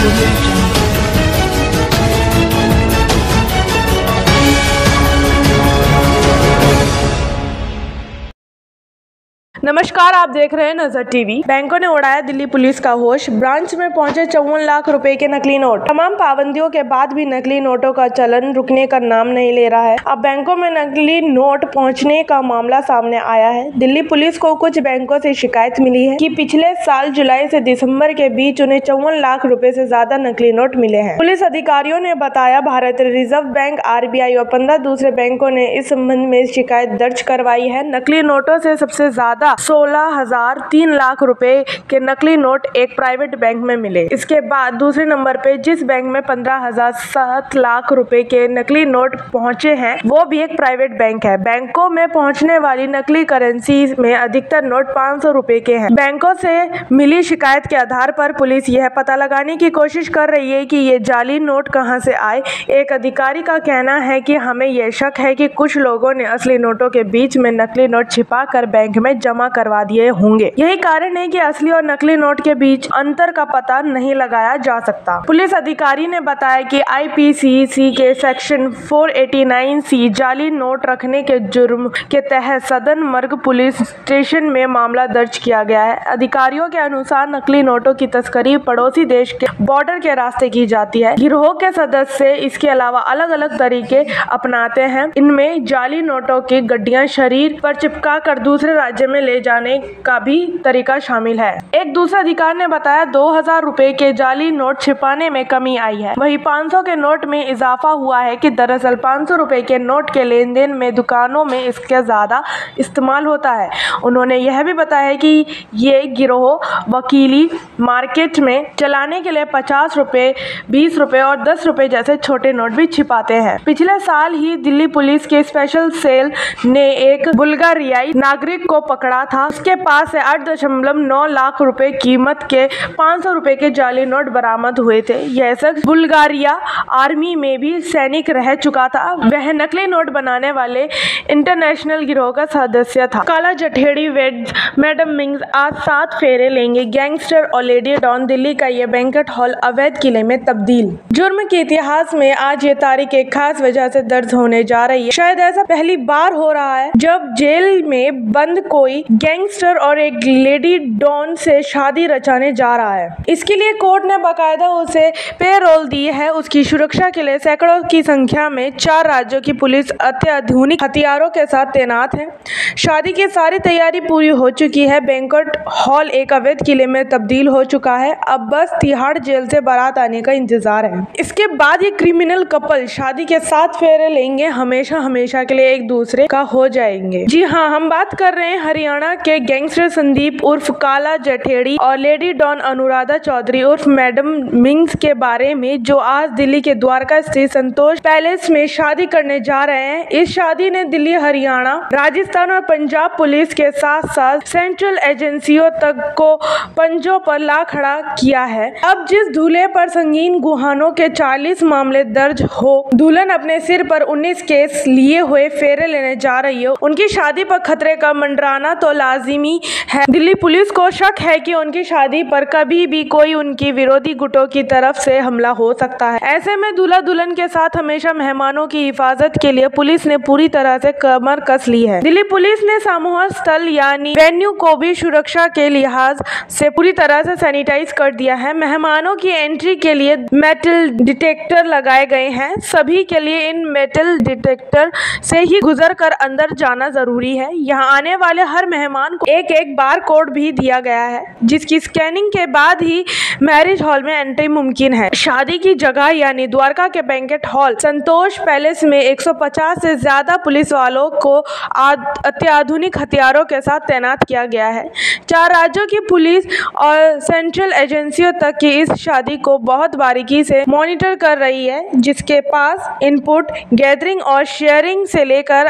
audio jungle. नमस्कार, आप देख रहे हैं नजर टीवी। बैंकों ने उड़ाया दिल्ली पुलिस का होश। ब्रांच में पहुंचे 54 लाख रुपए के नकली नोट। तमाम पाबंदियों के बाद भी नकली नोटों का चलन रुकने का नाम नहीं ले रहा है। अब बैंकों में नकली नोट पहुंचने का मामला सामने आया है। दिल्ली पुलिस को कुछ बैंकों से शिकायत मिली है कि पिछले साल जुलाई से दिसंबर के बीच उन्हें 54 लाख रुपए से ज्यादा नकली नोट मिले हैं। पुलिस अधिकारियों ने बताया, भारतीय रिजर्व बैंक, RBI और 15 दूसरे बैंकों ने इस संबंध में शिकायत दर्ज करवाई है। नकली नोटों से सबसे ज्यादा 16,003 लाख रुपए के नकली नोट एक प्राइवेट बैंक में मिले। इसके बाद दूसरे नंबर पे जिस बैंक में 15,007 लाख रुपए के नकली नोट पहुंचे हैं, वो भी एक प्राइवेट बैंक है। बैंकों में पहुंचने वाली नकली करेंसी में अधिकतर नोट 500 रुपए के हैं। बैंकों से मिली शिकायत के आधार पर पुलिस यह पता लगाने की कोशिश कर रही है कि ये जाली नोट कहां से आए। एक अधिकारी का कहना है कि हमें यह शक है कि कुछ लोगों ने असली नोटों के बीच में नकली नोट छिपा कर बैंक में जमा करवा दिए होंगे। यही कारण है कि असली और नकली नोट के बीच अंतर का पता नहीं लगाया जा सकता। पुलिस अधिकारी ने बताया कि IPCC के सेक्शन 489C जाली नोट रखने के जुर्म के तहत सदन मर्ग पुलिस स्टेशन में मामला दर्ज किया गया है। अधिकारियों के अनुसार नकली नोटों की तस्करी पड़ोसी देश के बॉर्डर के रास्ते की जाती है। गिरोह के सदस्य इसके अलावा अलग अलग तरीके अपनाते हैं। इनमें जाली नोटों की गड्डियां शरीर पर चिपका कर दूसरे राज्य में ले जाने का भी तरीका शामिल है। एक दूसरे अधिकारी ने बताया, 2,000 रुपए के जाली नोट छिपाने में कमी आई है। वहीं 500 के नोट में इजाफा हुआ है कि दरअसल 500 रुपए के नोट के लेन देन में दुकानों में इसका ज्यादा इस्तेमाल होता है। उन्होंने यह भी बताया कि ये गिरोह वकीली मार्केट में चलाने के लिए 50 रुपए, 20 रुपए और 10 रुपए जैसे छोटे नोट भी छिपाते हैं। पिछले साल ही दिल्ली पुलिस के स्पेशल सेल ने एक बुल्गारियाई नागरिक को पकड़ा था। उसके पास से 8.9 लाख रुपए कीमत के 500 रुपए के जाली नोट बरामद हुए थे। यह शख्स बुल्गारिया आर्मी में भी सैनिक रह चुका था। वह नकली नोट बनाने वाले इंटरनेशनल गिरोह का सदस्य था। काला जठेड़ी वेड मैडम मिंग्स आज 7 फेरे लेंगे। गैंगस्टर और लेडी डॉन। दिल्ली का यह बैंकेट हॉल अवैध किले में तब्दील। जुर्म के इतिहास में आज ये तारीख एक खास वजह से दर्ज होने जा रही है। शायद ऐसा पहली बार हो रहा है जब जेल में बंद कोई गैंगस्टर और एक लेडी डॉन से शादी रचाने जा रहा है। इसके लिए कोर्ट ने बाकायदा उसे पेरोल दी है। उसकी सुरक्षा के लिए सैकड़ों की संख्या में 4 राज्यों की पुलिस अत्याधुनिक हथियारों के साथ तैनात है। शादी की सारी तैयारी पूरी हो चुकी है। बैंकेट हॉल एक अवैध किले में तब्दील हो चुका है। अब बस तिहाड़ जेल से बारात आने का इंतजार है। इसके बाद ये क्रिमिनल कपल शादी के 7 फेरे लेंगे। हमेशा हमेशा के लिए एक दूसरे का हो जाएंगे। जी हाँ, हम बात कर रहे हैं हरियाणा के गैंगस्टर संदीप उर्फ काला जठेड़ी और लेडी डॉन अनुराधा चौधरी उर्फ मैडम मिंग्स के बारे में, जो आज दिल्ली के द्वारका स्थित संतोष पैलेस में शादी करने जा रहे हैं। इस शादी ने दिल्ली, हरियाणा, राजस्थान और पंजाब पुलिस के साथ साथ सेंट्रल एजेंसियों तक को पंजों पर ला खड़ा किया है। अब जिस दूल्हे पर संगीन गुहानों के 40 मामले दर्ज हो, दुल्हन अपने सिर पर 19 केस लिए हुए फेरे लेने जा रही हो, उनकी शादी पर खतरे का मंडराना तो लाजिमी है। दिल्ली पुलिस को शक है कि उनकी शादी पर कभी भी कोई उनकी विरोधी गुटों की तरफ से हमला हो सकता है। ऐसे में दूल्हा दुल्हन के साथ हमेशा मेहमानों की हिफाजत के लिए पुलिस ने पूरी तरह से कमर कस ली है। दिल्ली पुलिस ने सामूहिक स्थल यानी वेन्यू को भी सुरक्षा के लिहाज से पूरी तरह से सैनिटाइज कर दिया है। मेहमानों की एंट्री के लिए मेटल डिटेक्टर लगाए गए हैं। सभी के लिए इन मेटल डिटेक्टर से ही गुजर कर अंदर जाना जरूरी है। यहाँ आने वाले हर मेहमान को एक बार कोड भी दिया गया है, जिसकी स्कैनिंग के बाद ही मैरिज हॉल में एंट्री मुमकिन है। शादी की जगह यानी द्वारका के बैंकेट हॉल संतोष पैलेस में 150 से ज्यादा पुलिस वालों को अत्याधुनिक हथियारों के साथ तैनात किया गया है। 4 राज्यों की पुलिस और सेंट्रल एजेंसियों तक की इस शादी को बहुत बारीकी से मॉनिटर कर रही है, जिसके पास इनपुट गैदरिंग और शेयरिंग से लेकर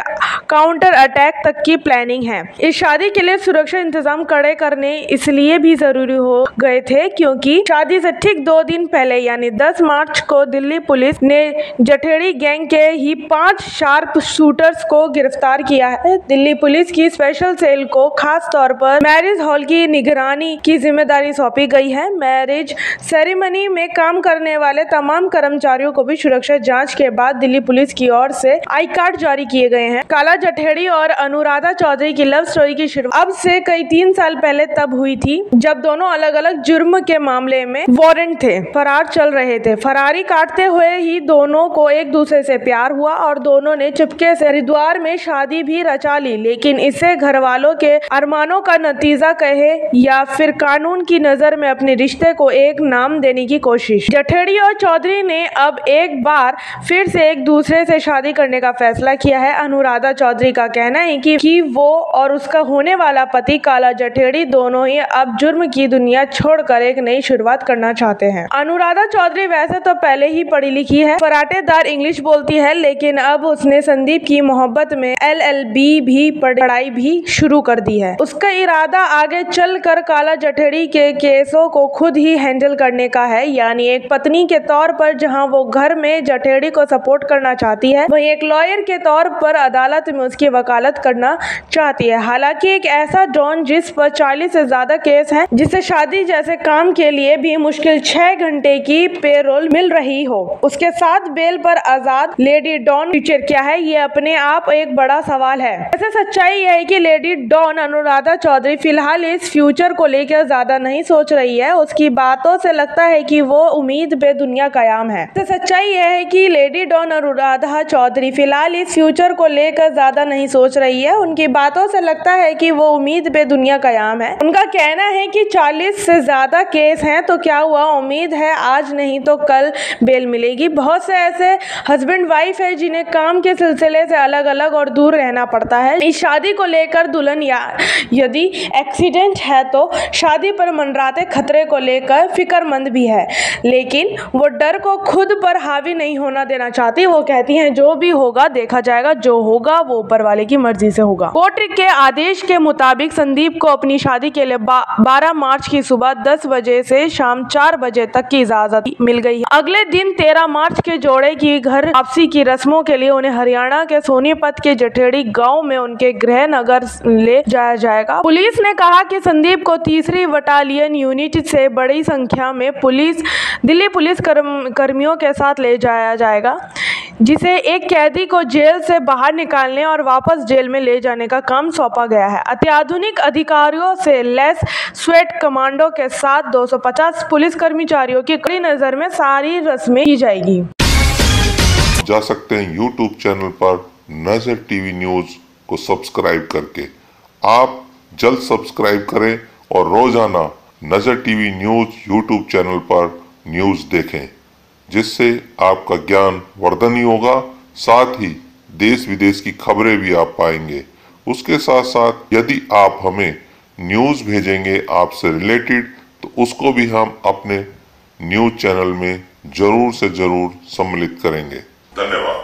काउंटर अटैक तक की प्लानिंग है। इस शादी शादी के लिए सुरक्षा इंतजाम कड़े करने इसलिए भी जरूरी हो गए थे क्योंकि शादी से ठीक 2 दिन पहले यानी 10 मार्च को दिल्ली पुलिस ने जठेड़ी गैंग के ही 5 शार्प शूटर्स को गिरफ्तार किया है। दिल्ली पुलिस की स्पेशल सेल को खास तौर पर मैरिज हॉल की निगरानी की जिम्मेदारी सौंपी गई है। मैरिज सेरेमनी में काम करने वाले तमाम कर्मचारियों को भी सुरक्षा जांच के बाद दिल्ली पुलिस की ओर से आई कार्ड जारी किए गए हैं। काला जठेड़ी और अनुराधा चौधरी की लव स्टोरी की शुरुआत अब से कई 3 साल पहले तब हुई थी जब दोनों अलग अलग जुर्म के मामले में वारंट थे, फरार चल रहे थे। फरारी काटते हुए ही दोनों को एक दूसरे से प्यार हुआ और दोनों ने चुपके से हरिद्वार में शादी भी रचा ली, लेकिन इसे घर वालों के अरमानों का नतीजा कहे या फिर कानून की नजर में अपने रिश्ते को एक नाम देने की कोशिश। जठेड़ी और चौधरी ने अब एक बार फिर से एक दूसरे से शादी करने का फैसला किया है। अनुराधा चौधरी का कहना है कि वो और उसका होने वाला पति काला जठेड़ी दोनों ही अब जुर्म की दुनिया छोड़कर एक नई शुरुआत करना चाहते हैं। अनुराधा चौधरी वैसे तो पहले ही पढ़ी लिखी है, फराटेदार इंग्लिश बोलती है, लेकिन अब उसने संदीप की मोहब्बत में LLB भी पढ़ाई भी शुरू कर दी है। उसका इरादा आगे चलकर काला जठेड़ी के केसों को खुद ही हैंडल करने का है, यानी एक पत्नी के तौर पर जहां वो घर में जठेड़ी को सपोर्ट करना चाहती है, वहीं एक लॉयर के तौर पर अदालत में उसकी वकालत करना चाहती है। हालांकि एक ऐसा डॉन जिस पर 40 से ज्यादा केस हैं, जिसे शादी जैसे काम के लिए भी मुश्किल 6 घंटे की पेरोल मिल रही हो, उसके साथ बेल पर आजाद लेडी डॉन फ्यूचर क्या है, ये अपने आप एक बड़ा सवाल है। ऐसे सच्चाई यह है कि लेडी डॉन अनुराधा चौधरी फिलहाल इस फ्यूचर को लेकर ज्यादा नहीं सोच रही है। उसकी बातों से लगता है कि वो उम्मीद पे दुनिया कायम है। ऐसे सच्चाई यह है कि लेडी डॉन अनुराधा चौधरी फिलहाल इस फ्यूचर को लेकर ज्यादा नहीं सोच रही है। उनकी बातों से लगता है कि वो उम्मीद पे दुनिया कायम है। उनका कहना है कि 40 से ज्यादा केस हैं तो क्या हुआ, उम्मीद है आज नहीं तो कल बेल मिलेगी। बहुत से ऐसे हस्बैंड वाइफ है जिन्हें काम के सिलसिले से अलग अलग और दूर रहना पड़ता है। इस शादी को लेकर दुल्हन यदि एक्सीडेंट है तो शादी पर मंडराते खतरे को लेकर फिक्रमंद भी है, लेकिन वो डर को खुद पर हावी नहीं होना देना चाहती। वो कहती हैं जो भी होगा देखा जाएगा, जो होगा वो ऊपर वाले की मर्जी से होगा। कोर्ट के आदेश के मुताबिक संदीप को अपनी शादी के लिए 12 मार्च की सुबह 10 बजे से शाम 4 बजे तक की इजाजत मिल गई है। अगले दिन 13 मार्च के जोड़े की घर वापसी की रस्मों के लिए उन्हें हरियाणा के सोनीपत के जठेड़ी गांव में उनके गृह नगर ले जाया जाएगा। पुलिस ने कहा कि संदीप को 3री बटालियन यूनिट से बड़ी संख्या में दिल्ली पुलिस कर्मियों के साथ ले जाया जाएगा, जिसे एक कैदी को जेल से बाहर निकालने और वापस जेल में ले जाने का काम सौंपा गया है। अत्याधुनिक अधिकारियों से लैस स्वेट कमांडो के साथ 250 पुलिस कर्मचारियों की कड़ी नजर में सारी रस्में की जाएगी। जा सकते हैं YouTube चैनल पर नजर टीवी न्यूज को सब्सक्राइब करके। आप जल्द सब्सक्राइब करें और रोजाना नजर टीवी न्यूज YouTube चैनल पर न्यूज देखें, जिससे आपका ज्ञान वर्धन होगा, साथ ही देश विदेश की खबरें भी आप पाएंगे। उसके साथ साथ यदि आप हमें न्यूज भेजेंगे आपसे रिलेटेड, तो उसको भी हम अपने न्यूज चैनल में जरूर से जरूर सम्मिलित करेंगे। धन्यवाद।